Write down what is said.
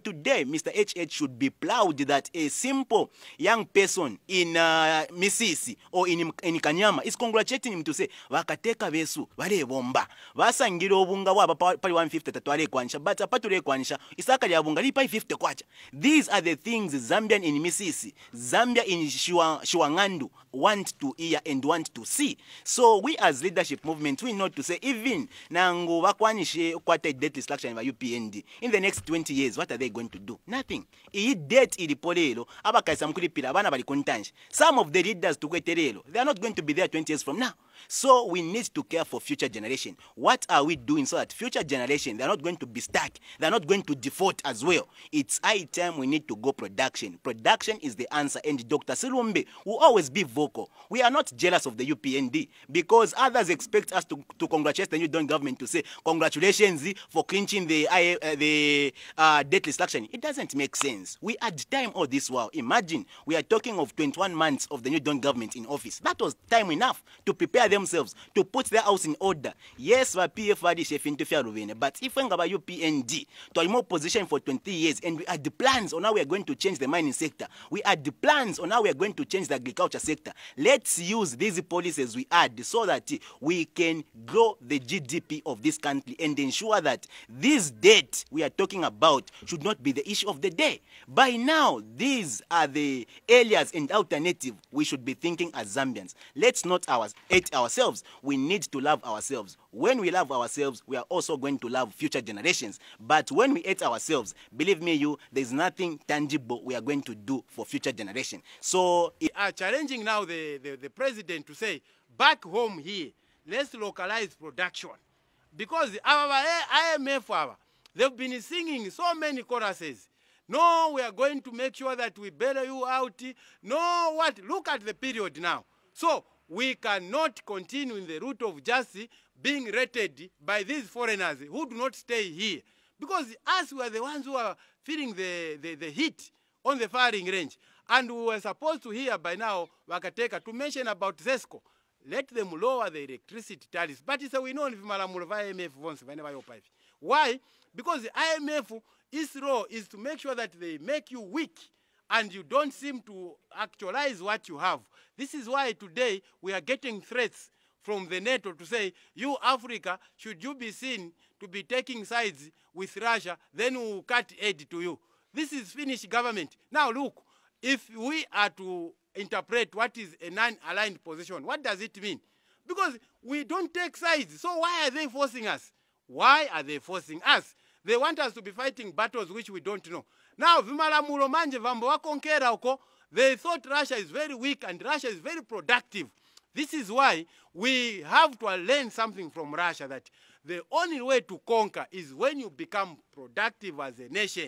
today, Mr. HH should be proud that a simple young person in Misisi or in Kanyama is congratulating him to say, Wakateka besu, wale bomba. Wasangiro obunga waba pali 150 tatwale kwanisha, but apatule kwanisha, isaka ya bunga li pali 50 kwacha. These are the things Zambian in Misisi, Zambia in Shiwangandu want to hear and want to see. So we as leadership movement, we know to say, even nangu wakwanishe kwate debt destruction by UPND, in the next 20 years, what are they going to do? Nothing. Iyi debt ilipolelo, abakaisa mkulipila, abana bali kontanji. Some of the leaders to kweterelo, they are not going to be there 20 years from now. So we need to care for future generation. What are we doing so that future generation, they are not going to be stuck, they are not going to default as well? It's high time we need to go production. Production is the answer, and Dr. Silumbe will always be vocal. We are not jealous of the UPND because others expect us to congratulate the new government to say congratulations for clinching the debt destruction. It doesn't make sense. We had time all this while. Imagine we are talking of 21 months of the new government in office. That was time enough to prepare themselves, to put their house in order. Yes, we PFRD chef interfere, but if we have UPND to a more position for 20 years, and we had the plans on how we are going to change the mining sector, we had the plans on how we are going to change the agriculture sector. Let's use these policies we had so that we can grow the GDP of this country and ensure that this debt we are talking about should not be the issue of the day. By now, these are the areas and alternatives we should be thinking as Zambians. Let's not hate ourselves. We need to love ourselves. When we love ourselves, we are also going to love future generations. But when we hate ourselves, believe me, there's nothing tangible we are going to do for future generation. So we are challenging now the president to say, back home here, let's localize production. Because our IMF, they've been singing so many choruses. No, we are going to make sure that we bail you out. No, what? Look at the period now. So we cannot continue in the route of just being rated by these foreigners who do not stay here. Because us, we are the ones who are feeling the heat on the firing range. And we were supposed to hear by now, Wakateka, to mention about ZESCO. Let them lower the electricity tariffs. But it's a we know if Malamulo IMF wants whenever you pipe. Why? Because the IMF, its role is to make sure that they make you weak and you don't seem to actualize what you have. This is why today we are getting threats from the NATO to say, you Africa, should you be seen to be taking sides with Russia, then we'll cut aid to you. This is Finnish government. Now look, if we are to interpret what is a non-aligned position, what does it mean? Because we don't take sides. So why are they forcing us? Why are they forcing us? They want us to be fighting battles which we don't know. Now, Vimalamulo manje vambo wakonkera uko, they thought Russia is very weak and Russia is very productive. This is why we have to learn something from Russia, that the only way to conquer is when you become productive as a nation.